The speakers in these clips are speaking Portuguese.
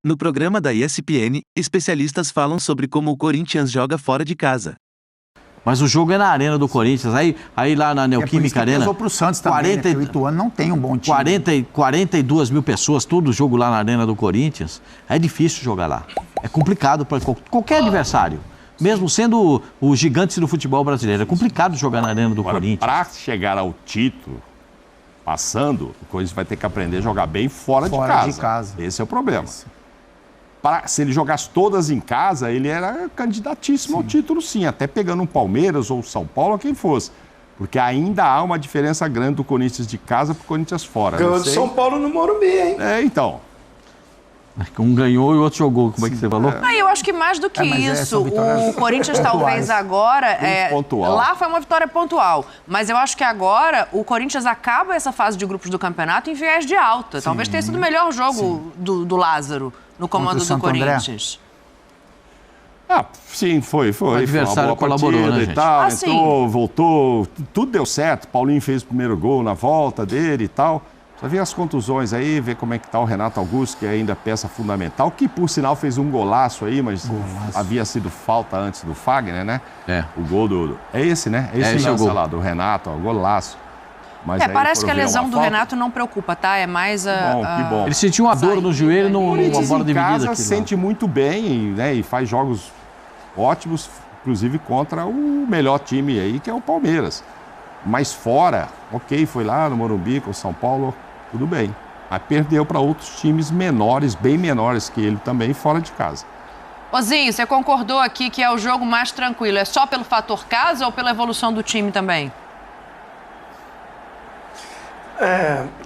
No programa da ESPN, especialistas falam sobre como o Corinthians joga fora de casa. Mas o jogo é na arena do Corinthians, aí lá na Neoquímica Arena. Pesou pro Santos também, 40, né? O Ituano não tem um bom time. 42 mil pessoas, todo jogo lá na arena do Corinthians. É difícil jogar lá. É complicado para qualquer adversário. Mesmo sendo o gigante do futebol brasileiro. É complicado jogar na arena do Corinthians. Para chegar ao título, passando, o Corinthians vai ter que aprender a jogar bem fora de casa. Esse é o problema. Se ele jogasse todas em casa, ele era candidatíssimo ao título, sim. Até pegando um Palmeiras ou São Paulo, quem fosse. Porque ainda há uma diferença grande do Corinthians de casa para o Corinthians fora. Ganhou do São Paulo no Morumbi, hein? Então. Um ganhou e o outro jogou, como é que você falou? Eu acho que mais do que isso, o Corinthians talvez agora... lá foi uma vitória pontual, mas eu acho que agora o Corinthians acaba essa fase de grupos do campeonato em viés de alta. Sim. Talvez tenha sido o melhor jogo do Lázaro no comando do Corinthians. Sim, foi. O adversário colaborou, né, gente? E tal, entrou, voltou, tudo deu certo. Paulinho fez o primeiro gol na volta dele e tal. Só ver as contusões aí, ver como é que tá o Renato Augusto, que é ainda peça fundamental, que por sinal fez um golaço aí, mas havia sido falta antes do Fagner, né? O gol do... É esse, né? Esse é o gol lá, do Renato, ó, golaço. Mas parece que a lesão do Renato não preocupa, tá? É mais que bom. Ele sentiu uma dor no joelho numa bola dividida. Em casa sente muito bem, né? E faz jogos ótimos, inclusive contra o melhor time aí, que é o Palmeiras. Mas fora, foi lá no Morumbi com o São Paulo, tudo bem. Mas perdeu para outros times menores, bem menores que ele também, fora de casa. Ozinho, você concordou aqui que é o jogo mais tranquilo. É só pelo fator casa ou pela evolução do time também?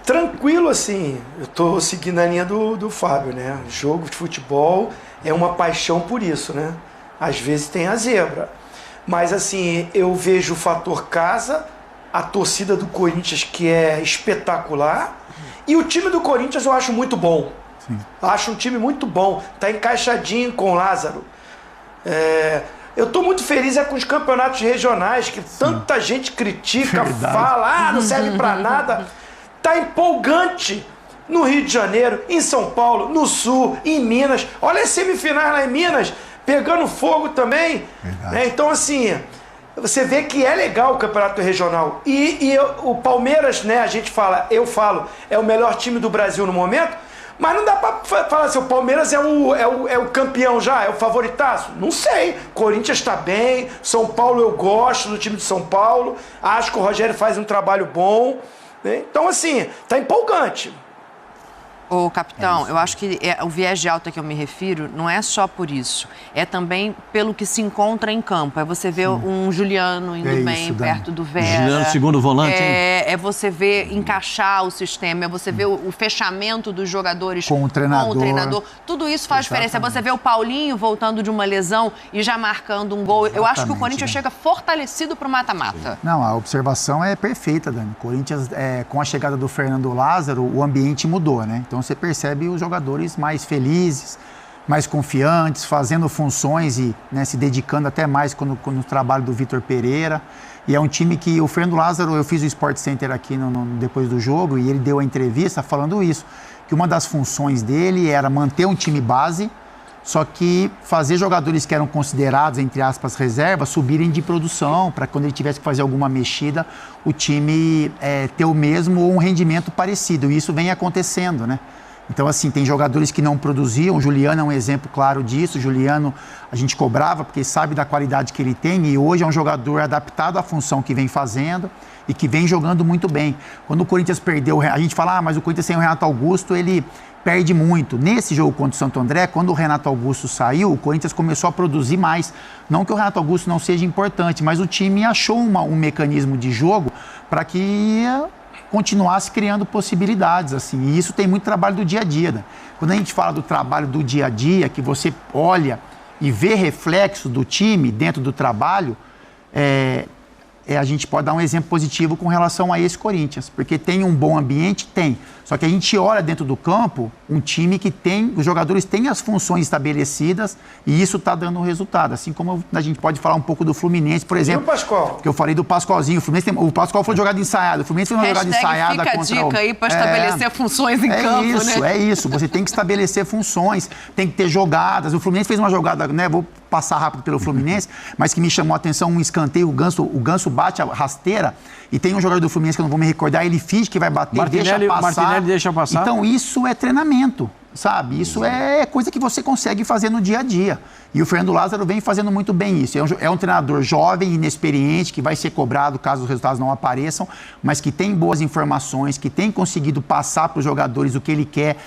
Tranquilo assim, eu tô seguindo a linha do Fábio, né? O jogo de futebol é uma paixão por isso, né? Às vezes tem a zebra. Mas assim, eu vejo o fator casa, a torcida do Corinthians que é espetacular, e o time do Corinthians eu acho muito bom. Sim. Acho um time muito bom, tá encaixadinho com o Lázaro. Eu tô muito feliz com os campeonatos regionais, que tanta gente critica, fala, não serve pra nada. Tá empolgante no Rio de Janeiro, em São Paulo, no Sul, em Minas. Olha as semifinais lá em Minas, pegando fogo também. Então, assim, você vê que é legal o campeonato regional. E o Palmeiras, né, eu falo, é o melhor time do Brasil no momento, mas não dá pra falar assim, o Palmeiras é o campeão já, é o favoritaço. Não sei, Corinthians tá bem, São Paulo eu gosto do time de São Paulo, acho que o Rogério faz um trabalho bom. Então, assim, tá empolgante. Ô, capitão, eu acho que o viés de alta que eu me refiro não é só por isso. É também pelo que se encontra em campo. É você ver um Juliano indo bem perto do Vera. Juliano, segundo volante, hein? É você ver encaixar o sistema, é você ver o fechamento dos jogadores com o treinador. Tudo isso faz diferença. É você ver o Paulinho voltando de uma lesão e já marcando um gol. Eu acho que o Corinthians chega fortalecido para o mata-mata. Não, a observação é perfeita, Dani. O Corinthians, com a chegada do Fernando Lázaro, o ambiente mudou, né? Então você percebe os jogadores mais felizes, mais confiantes, fazendo funções e, né, se dedicando até mais no trabalho do Vitor Pereira. E é um time que o Fernando Lázaro, eu fiz o Sport Center aqui depois do jogo e ele deu a entrevista falando isso, que uma das funções dele era manter um time base, só que fazer jogadores que eram considerados, entre aspas, reservas, subirem de produção, para quando ele tivesse que fazer alguma mexida, o time ter o mesmo ou um rendimento parecido. E isso vem acontecendo, né? Então, assim, tem jogadores que não produziam. O Juliano é um exemplo claro disso. O Juliano, a gente cobrava porque sabe da qualidade que ele tem e hoje é um jogador adaptado à função que vem fazendo e que vem jogando muito bem. Quando o Corinthians perdeu, a gente fala, mas o Corinthians sem o Renato Augusto, ele perde muito. Nesse jogo contra o Santo André, quando o Renato Augusto saiu, o Corinthians começou a produzir mais. Não que o Renato Augusto não seja importante, mas o time achou um mecanismo de jogo para que continuasse criando possibilidades, assim. E isso tem muito trabalho do dia a dia, né? Quando a gente fala do trabalho do dia a dia, que você olha e vê reflexo do time dentro do trabalho, a gente pode dar um exemplo positivo com relação a esse Corinthians, porque tem um bom ambiente, Só que a gente olha dentro do campo um time que os jogadores têm as funções estabelecidas e isso está dando um resultado. Assim como a gente pode falar um pouco do Fluminense, por exemplo. E o Pascoal? Que eu falei do Pascoalzinho. O Pascoal foi jogado ensaiado. O Fluminense foi uma jogada ensaiada fica contra a dica aí para estabelecer funções em campo, isso, né? É isso. Você tem que estabelecer funções, tem que ter jogadas. O Fluminense fez uma jogada, né? Vou passar rápido pelo Fluminense, mas que me chamou a atenção, um escanteio, o Ganso bate a rasteira e tem um jogador do Fluminense que eu não vou me recordar, ele finge que vai bater, Martinelli deixa passar. Então isso é treinamento, sabe? Isso é coisa que você consegue fazer no dia a dia. E o Fernando Lázaro vem fazendo muito bem isso. É um treinador jovem, inexperiente, que vai ser cobrado caso os resultados não apareçam, mas que tem boas informações, que tem conseguido passar para os jogadores o que ele quer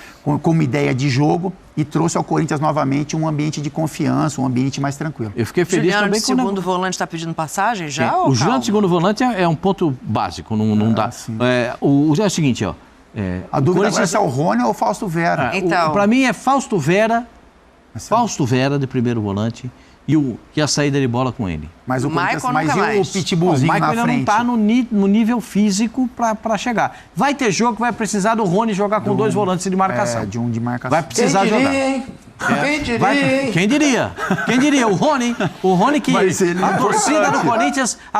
como ideia de jogo e trouxe ao Corinthians novamente um ambiente de confiança, um ambiente mais tranquilo. Eu fiquei feliz Juliano, também com o segundo volante está pedindo passagem já? O Juliano de segundo volante é um ponto básico, não dá. É o seguinte, ó. A dúvida agora é se é o Rony ou o Fausto Vera. Então... Para mim é Fausto Vera de primeiro volante e a saída de bola com ele. Mas o Maicon nunca e mais. o Pitbullzinho na frente? O Maicon ainda não está no nível físico para chegar. Vai ter jogo que vai precisar do Rony jogar com dois volantes de marcação. De um de marcação. Vai precisar jogar. Quem diria? O Rony que a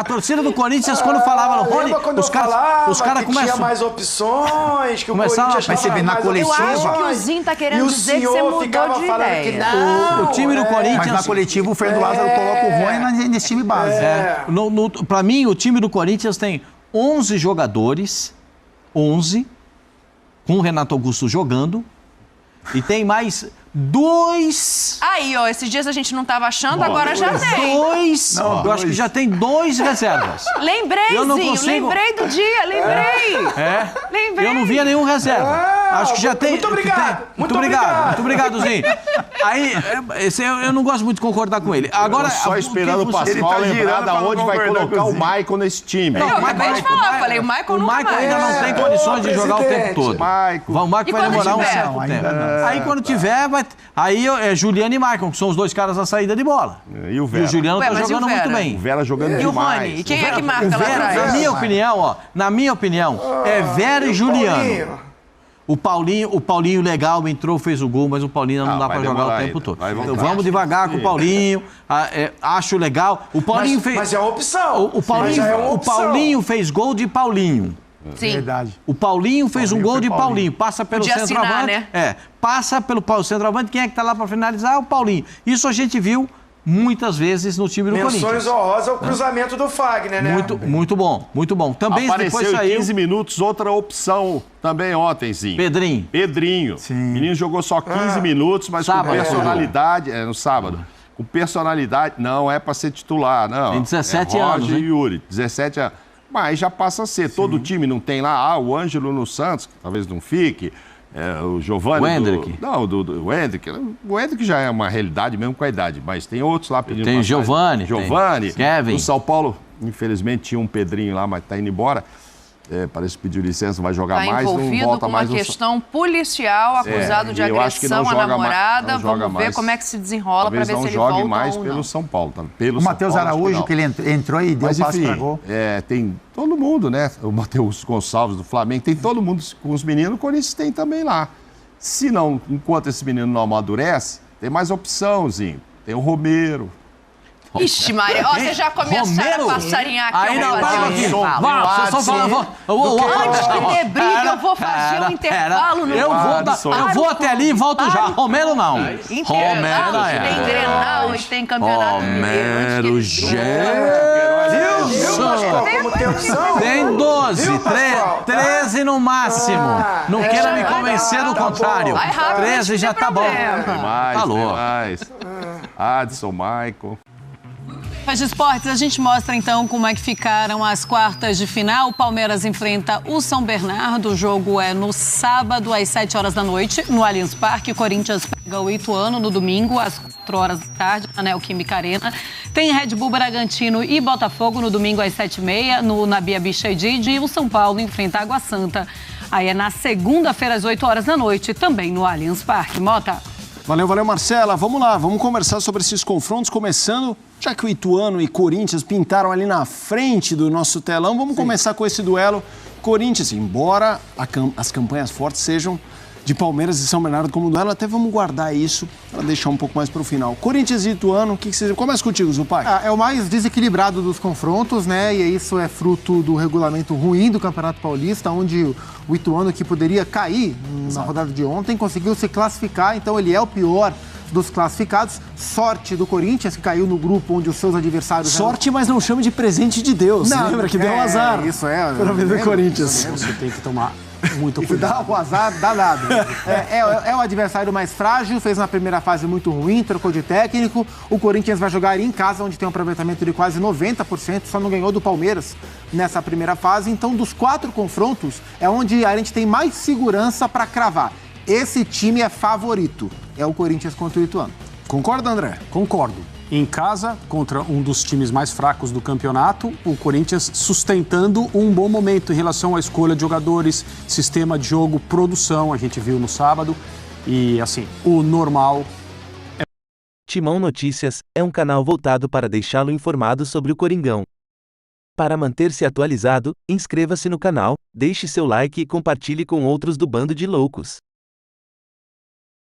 torcida do Corinthians quando falava no Rony, os caras começam tinha mais opções, que o Corinthians perceber na coletiva. Eu acho que o Zinho tá querendo dizer que você mudou de ideia. Que não, o time do Corinthians... Mas na coletiva o Fernando Lázaro coloca o Rony nesse time base. Para mim, o time do Corinthians tem 11 jogadores, 11, com o Renato Augusto jogando, e tem mais 2... Aí, ó, esses dias a gente não estava achando, agora já tem. Eu acho que já tem 2 reservas. Lembrei, Zinho, lembrei do dia, lembrei. Eu não via nenhum reserva. Acho que já tem... Muito obrigado. Muito obrigado, Zinho. Aí, eu não gosto muito de concordar com ele. Agora, só esperando o Pascoal lembrar da onde vai colocar o Maicon nesse time. Eu acabei de falar, falei, o Maicon nunca mais. ainda não tem condições de jogar o tempo todo. O Maicon vai demorar um certo tempo. Aí quando tiver, aí é Juliano e Maicon, que são os dois caras na saída de bola. E o Vera? E o Juliano tá jogando muito bem. O Vera jogando demais. E o demais. Rony? Quem é que marca lá atrás? Na minha opinião, é Vera e Juliano. O Paulinho legal, entrou, fez o gol, mas o Paulinho não dá para jogar o tempo todo. Vamos devagar com o Paulinho, acho legal. O Paulinho fez... Mas é uma opção. O Paulinho fez gol de Paulinho. Sim. Verdade. O Paulinho fez um gol de Paulinho. Passa pelo centroavante. Né? Passa pelo centroavante. Quem é que tá lá para finalizar? É o Paulinho. Isso a gente viu muitas vezes no time do Corinthians. Menções honrosas ao cruzamento do Fagner, né? Muito bom. Também apareceu depois saiu... 15 minutos, outra opção também ontem, Pedrinho. Sim. O menino jogou só 15 minutos, mas sábado, com personalidade... no sábado. Com personalidade, não é para ser titular, não. Tem 17 anos, Roger e Yuri, 17 anos. Mas já passa a ser. Sim. Todo time não tem lá, o Ângelo no Santos, que talvez não fique... o Giovani... O Hendrick. O Hendrick. O Hendrick já é uma realidade mesmo com a idade, mas tem outros lá pedindo... Tem Giovani. Kevin. No São Paulo, infelizmente, tinha um Pedrinho lá, mas está indo embora. Parece que pediu licença, vai jogar mais, não volta mais. Está envolvido com uma questão policial, acusado de agressão à namorada. Vamos ver como é que se desenrola para ver se ele volta ou não. Talvez não jogue mais pelo São Paulo. O Matheus Araújo, que ele entrou e deu passe para gol. Tem todo mundo, né? O Matheus Gonçalves do Flamengo, tem todo mundo com os meninos, o Corinthians tem também lá. Se não, enquanto esse menino não amadurece, tem mais opçãozinho. Tem o Romero. Ixi, Maria, você já começaram a passarinhar aqui. Aí não, para aqui. Só falando. Antes que dê briga, eu vou fazer um intervalo no... Eu vou até ali e volto já. Romero não. Romero tem Grenal e tem Campeonato Romero, tem 12, 13 no máximo. Não queira me convencer do contrário. 13 já tá bom. Tá louco. Adson, Maicon. De esportes, a gente mostra então como é que ficaram as quartas de final. O Palmeiras enfrenta o São Bernardo. O jogo é no sábado, às 7 horas da noite, no Allianz Parque. O Corinthians pega o Ituano no domingo, às 4 horas da tarde, na Neoquímica Arena. Tem Red Bull Bragantino e Botafogo no domingo, às 7h30, na Bia Bichedid. E o São Paulo enfrenta a Água Santa. Aí é na segunda-feira, às 8 horas da noite, também no Allianz Parque. Mota. Valeu, Marcela. Vamos lá, vamos conversar sobre esses confrontos, começando, já que o Ituano e Corinthians pintaram ali na frente do nosso telão, vamos começar com esse duelo Corinthians, embora as campanhas fortes sejam de Palmeiras e São Bernardo como duelo, até vamos guardar isso para deixar um pouco mais para o final. Corinthians e Ituano, o que você... Começa contigo, Zupac. É o mais desequilibrado dos confrontos, né? E isso é fruto do regulamento ruim do Campeonato Paulista, onde o Ituano, que poderia cair na rodada de ontem, conseguiu se classificar, então ele é o pior dos classificados. Sorte do Corinthians, que caiu no grupo onde os seus adversários... Sorte, mas não chame de presente de Deus. Não, lembra que deu um azar. Isso é. Para o Corinthians. Você tem que tomar muito cuidado. Dá o azar danado. É o adversário mais frágil, fez na primeira fase muito ruim, trocou de técnico. O Corinthians vai jogar em casa, onde tem um aproveitamento de quase 90%, só não ganhou do Palmeiras nessa primeira fase. Então, dos 4 confrontos, é onde a gente tem mais segurança para cravar. Esse time é favorito. É o Corinthians contra o Ituano. Concorda, André? Concordo. Em casa, contra um dos times mais fracos do campeonato, o Corinthians sustentando um bom momento em relação à escolha de jogadores, sistema de jogo, produção, a gente viu no sábado. E, assim, o normal... Timão Notícias é um canal voltado para deixá-lo informado sobre o Coringão. Para manter-se atualizado, inscreva-se no canal, deixe seu like e compartilhe com outros do Bando de Loucos.